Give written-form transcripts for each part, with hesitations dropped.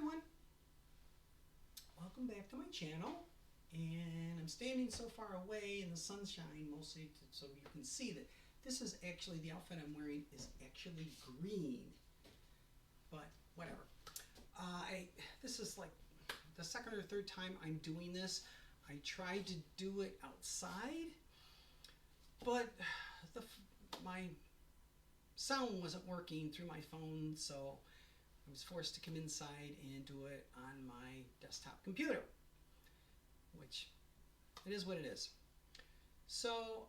everyone, welcome back to my channel. And I'm standing so far away in the sunshine mostly so you can see that this is actually, the outfit I'm wearing is actually green, but whatever. This is like the second or third time I'm doing this. I tried to do it outside, but my sound wasn't working through my phone, so I was forced to come inside and do it on my desktop computer, which it is what it is. So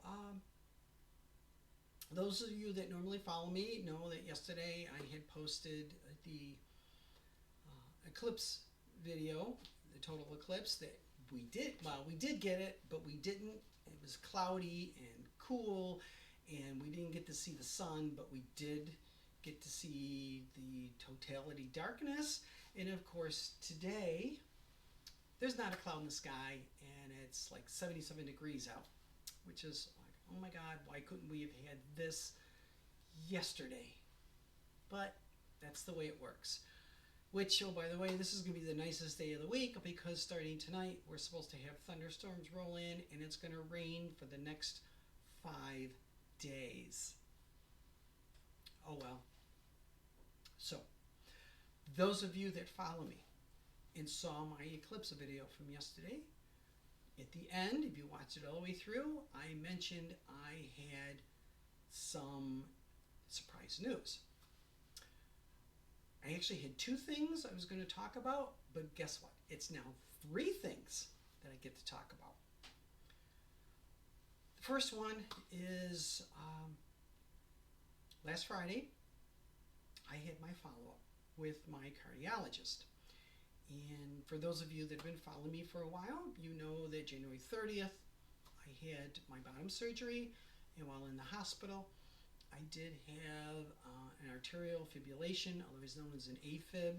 those of you that normally follow me know that yesterday I had posted the eclipse video, the total eclipse that we did. Well, we did get it, but we didn't. It was cloudy and cool, and we didn't get to see the sun, but we did get to see the totality darkness. And of course today there's not a cloud in the sky and it's like 77 degrees out, which is like, oh my god, why couldn't we have had this yesterday? But that's the way it works. Which, oh by the way, this is going to be the nicest day of the week because starting tonight we're supposed to have thunderstorms roll in and it's going to rain for the next 5 days. Oh well. So, those of you that follow me and saw my eclipse video from yesterday, at the end, if you watched it all the way through, I mentioned I had some surprise news. I actually had 2 things I was going to talk about, but guess what? It's now 3 things that I get to talk about. The first one is last Friday, I had my follow-up with my cardiologist. And for those of you that have been following me for a while, you know that January 30th, I had my bottom surgery. And while in the hospital, I did have an arterial fibrillation, otherwise known as an AFib,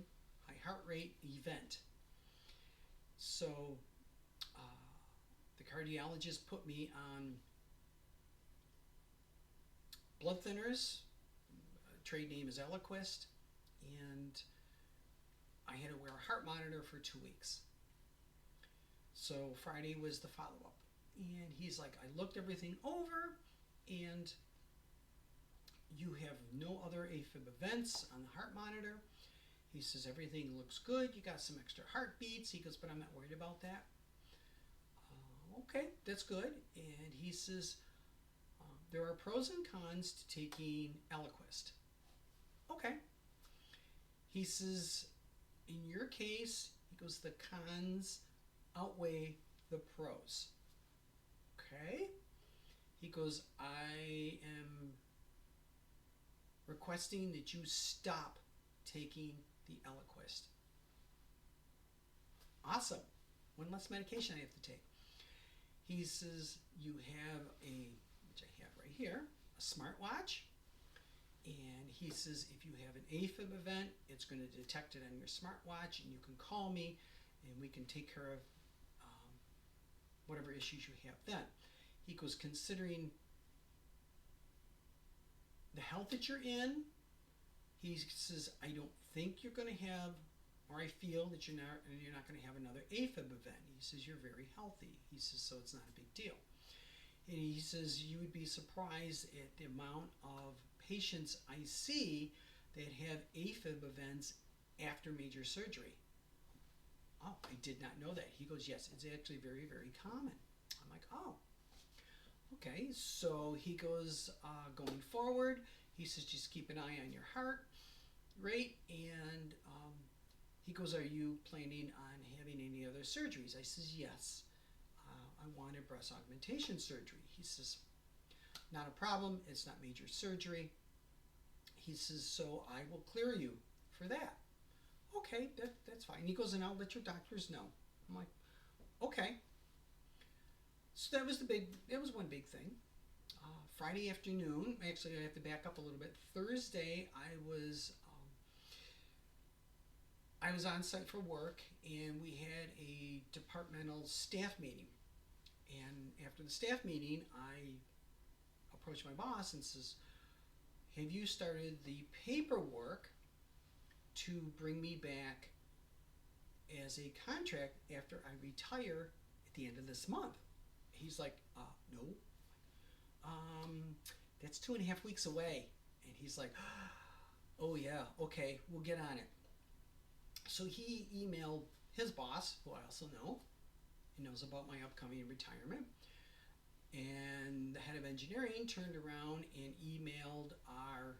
high heart rate event. So the cardiologist put me on blood thinners. Trade name is Eliquis, and I had to wear a heart monitor for 2 weeks. So Friday was the follow-up, and he's like, I looked everything over, and you have no other AFib events on the heart monitor. He says everything looks good. You got some extra heartbeats. He goes, but I'm not worried about that. Okay, that's good. And he says there are pros and cons to taking Eliquis. Okay. He says, in your case, he goes, the cons outweigh the pros. Okay. He goes, I am requesting that you stop taking the Eliquis. Awesome. One less medication I have to take. He says, you have which I have right here, a smartwatch. And he says, if you have an AFib event, it's going to detect it on your smartwatch, and you can call me, and we can take care of whatever issues you have then. He goes, considering the health that you're in, he says, I don't think you're going to have, or I feel that you're not going to have another AFib event. He says, you're very healthy. He says, so it's not a big deal. And he says, you would be surprised at the amount of patients I see that have AFib events after major surgery. Oh, I did not know that. He goes, yes, it's actually very, very common. I'm like, oh, okay. So he goes, going forward, he says, just keep an eye on your heart rate. And he goes, are you planning on having any other surgeries? I says, yes. I wanted breast augmentation surgery. He says, not a problem. It's not major surgery. He says, so I will clear you for that. Okay, that's fine. He goes, and I'll let your doctors know. I'm like, okay. So that was one big thing. Friday afternoon, actually I have to back up a little bit. Thursday, I was on site for work, and we had a departmental staff meeting. And after the staff meeting, I approached my boss and says, have you started the paperwork to bring me back as a contract after I retire at the end of this month. He's like, no, that's 2.5 weeks away. And he's like, oh yeah, okay, we'll get on it. So he emailed his boss, who I also know, he knows about my upcoming retirement. And the head of engineering turned around and emailed our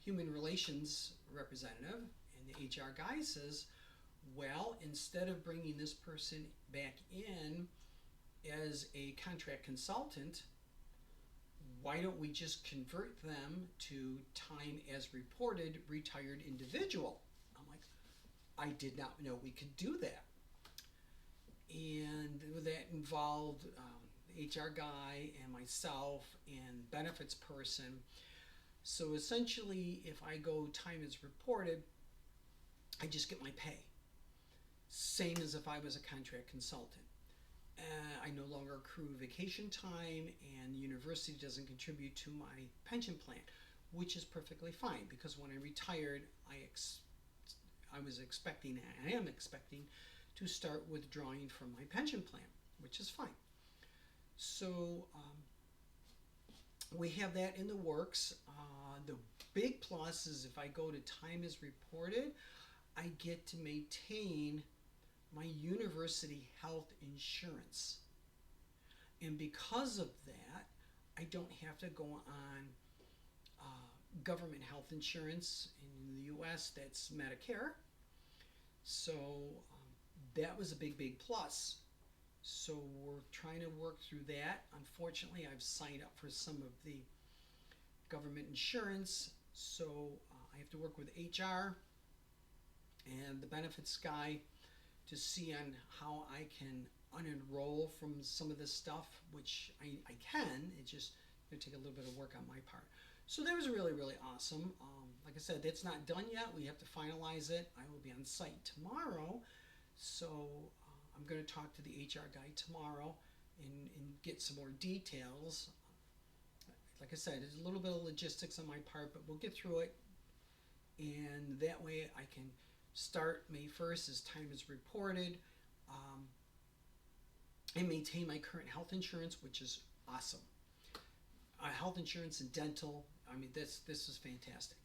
human relations representative, and the HR guy says, well, instead of bringing this person back in as a contract consultant, why don't we just convert them to time as reported retired individual? I'm like, I did not know we could do that. And that involved the HR guy and myself and benefits person. So essentially, if I go time as reported, I just get my pay. Same as if I was a contract consultant. I no longer accrue vacation time, and the university doesn't contribute to my pension plan, which is perfectly fine, because when I retired, I was expecting, and I am expecting, to start withdrawing from my pension plan, which is fine. So we have that in the works. The big plus is if I go to time as reported, I get to maintain my university health insurance. And because of that, I don't have to go on government health insurance. In the US, that's Medicare. So that was a big plus. So we're trying to work through that. Unfortunately, I've signed up for some of the government insurance, so I have to work with HR and the benefits guy to see on how I can unenroll from some of this stuff, which I can. It's just going to take a little bit of work on my part. So that was really awesome. Like I said, that's not done yet. We have to finalize it. I will be on site tomorrow, so I'm going to talk to the HR guy tomorrow and get some more details. Like I said, there's a little bit of logistics on my part, but we'll get through it. And that way I can start May 1st as time is reported, and maintain my current health insurance, which is awesome. Health insurance and dental, I mean, this is fantastic.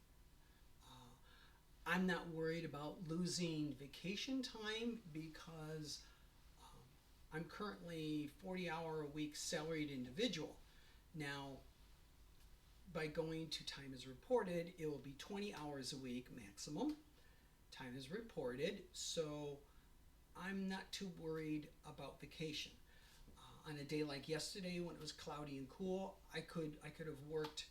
I'm not worried about losing vacation time because I'm currently 40-hour-a-week salaried individual. Now, by going to time as reported, it will be 20 hours a week maximum. Time is reported, so I'm not too worried about vacation. On a day like yesterday when it was cloudy and cool, I could have worked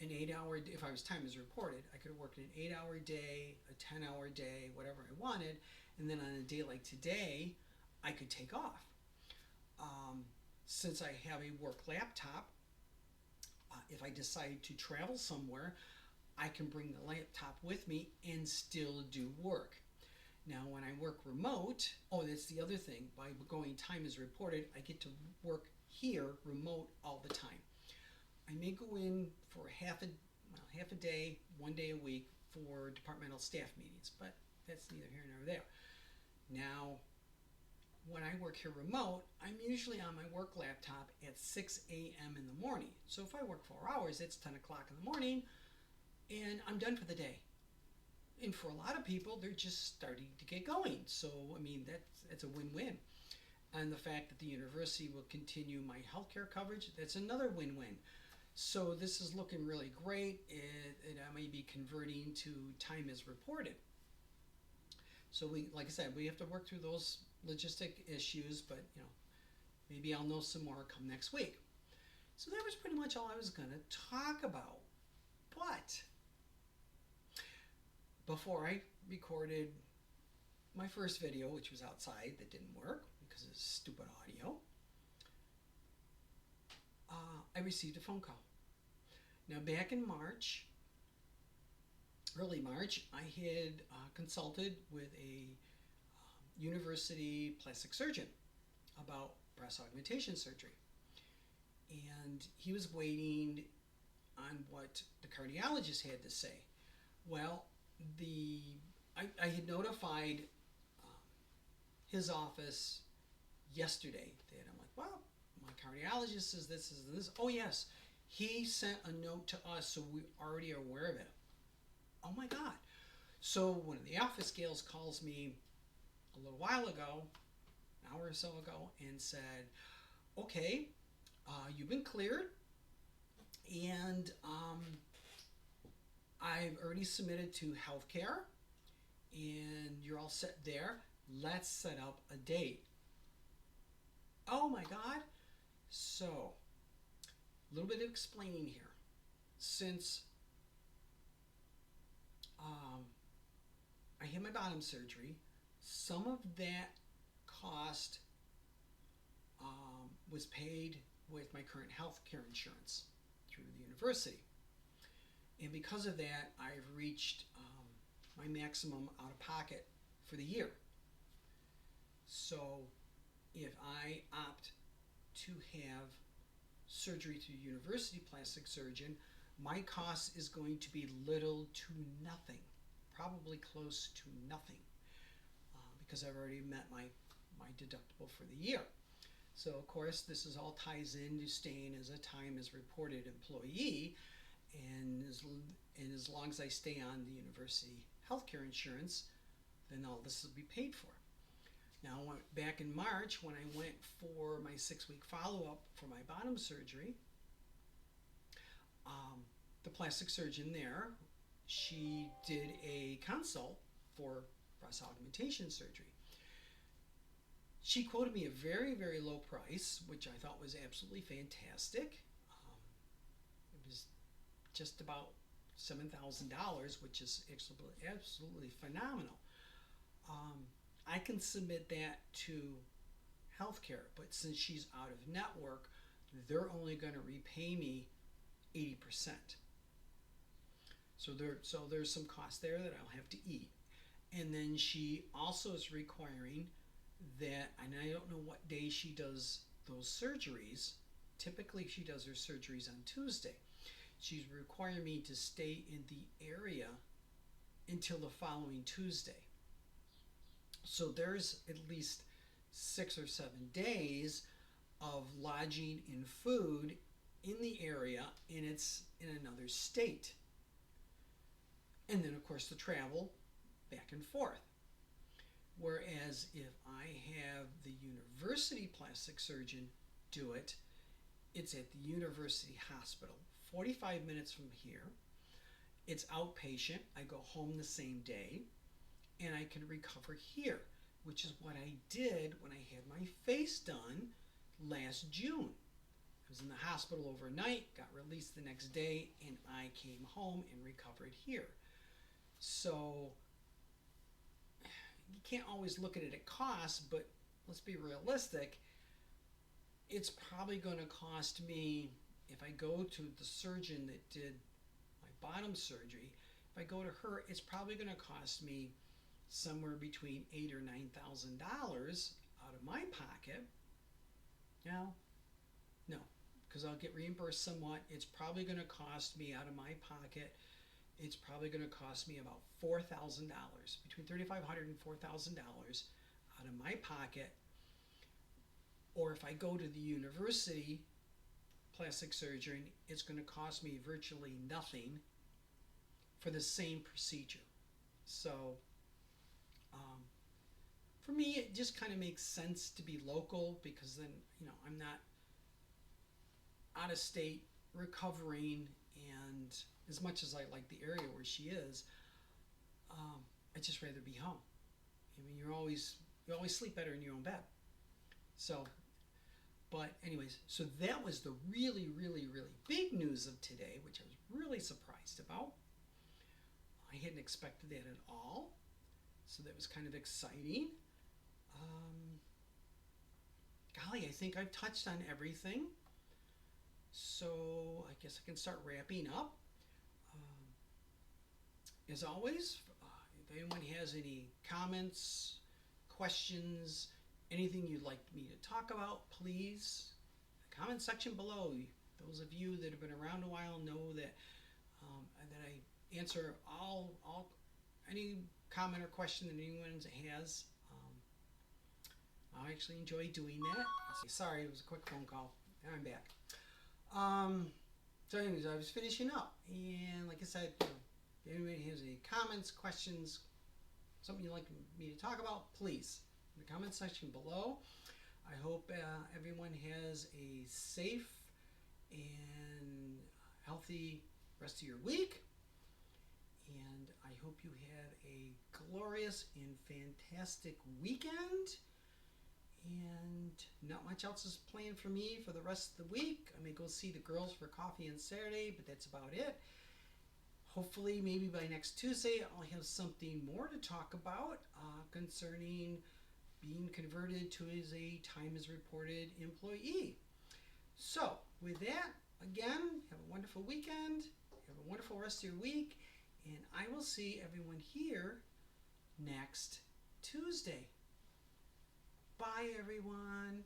an 8-hour, if I was time as reported, I could have worked an 8-hour day, a 10-hour day, whatever I wanted, and then on a day like today, I could take off. Since I have a work laptop, if I decide to travel somewhere, I can bring the laptop with me and still do work. Now, when I work remote, that's the other thing. By going time as reported, I get to work here remote all the time. I may go in for half a day, 1 day a week for departmental staff meetings, but that's neither here nor there. Now, when I work here remote, I'm usually on my work laptop at 6 a.m. in the morning. So if I work 4 hours, it's 10 o'clock in the morning, and I'm done for the day. And for a lot of people, they're just starting to get going. So, I mean, that's a win-win. And the fact that the university will continue my healthcare coverage, that's another win-win. So this is looking really great, and I may be converting to time as reported. So like I said, we have to work through those logistic issues, but maybe I'll know some more come next week. So that was pretty much all I was going to talk about. But before I recorded my first video, which was outside, that didn't work because of stupid audio, I received a phone call. Now, back in March, early March, I had consulted with a university plastic surgeon about breast augmentation surgery. And he was waiting on what the cardiologist had to say. Well, the I had notified his office yesterday that I'm like, well, my cardiologist says this is this. Oh yes, he sent a note to us, so we already are aware of it. Oh my God. So one of the office gals calls me a little while ago, an hour or so ago, and said, okay, you've been cleared, and I've already submitted to healthcare, and you're all set there. Let's set up a date. Oh my God. So, a little bit of explaining here. Since I had my bottom surgery, some of that cost was paid with my current health care insurance through the university. And because of that, I've reached my maximum out of pocket for the year. So if I opt to have surgery through university plastic surgeon, my cost is going to be little to nothing, probably close to nothing, because I've already met my deductible for the year. So of course this is all ties into staying as a time as reported employee, and as long as I stay on the university healthcare insurance, then all this will be paid for. Now, back in March, when I went for my 6-week follow-up for my bottom surgery, the plastic surgeon there, she did a consult for breast augmentation surgery. She quoted me a very, very low price, which I thought was absolutely fantastic. It was just about $7,000, which is absolutely phenomenal. I can submit that to healthcare, but since she's out of network, they're only going to repay me 80%. So there's some cost there that I'll have to eat. And then she also is requiring that, and I don't know what day she does those surgeries. Typically she does her surgeries on Tuesday. She's requiring me to stay in the area until the following Tuesday. So there's at least 6 or 7 days of lodging and food in the area, and it's in another state. And then of course the travel back and forth. Whereas if I have the university plastic surgeon do it, it's at the university hospital, 45 minutes from here. It's outpatient. I go home the same day, and I can recover here, which is what I did when I had my face done last June. I was in the hospital overnight, got released the next day, and I came home and recovered here. So you can't always look at it at cost, but let's be realistic. It's probably going to cost me, if I go to the surgeon that did my bottom surgery, if I go to her, it's probably going to cost me somewhere between $8,000 or $9,000 out of my pocket. No, because I'll get reimbursed somewhat. It's probably going to cost me out of my pocket. It's probably going to cost me about $4,000, between $3,500 and $4,000 out of my pocket. Or if I go to the university plastic surgeon, it's going to cost me virtually nothing for the same procedure. So for me, it just kind of makes sense to be local, because then, I'm not out of state recovering, and as much as I like the area where she is, I'd just rather be home. I mean, you always sleep better in your own bed. So, but anyways, so that was the really, really, really big news of today, which I was really surprised about. I hadn't expected that at all. So that was kind of exciting. Golly, I think I've touched on everything. So I guess I can start wrapping up. As always, if anyone has any comments, questions, anything you'd like me to talk about, please, the comment section below. Those of you that have been around a while know that I answer any comment or question that anyone has. I actually enjoy doing that. Sorry, it was a quick phone call. I'm back. So anyways, I was finishing up, and like I said, if anybody has any comments, questions, something you'd like me to talk about, please, in the comment section below. I hope everyone has a safe and healthy rest of your week, and I hope you have a glorious and fantastic weekend. And not much else is planned for me for the rest of the week. I may go see the girls for coffee on Saturday, but that's about it. Hopefully, maybe by next Tuesday, I'll have something more to talk about concerning being converted to as a time as reported employee. So, with that, again, have a wonderful weekend. Have a wonderful rest of your week. And I will see everyone here next Tuesday. Bye, everyone.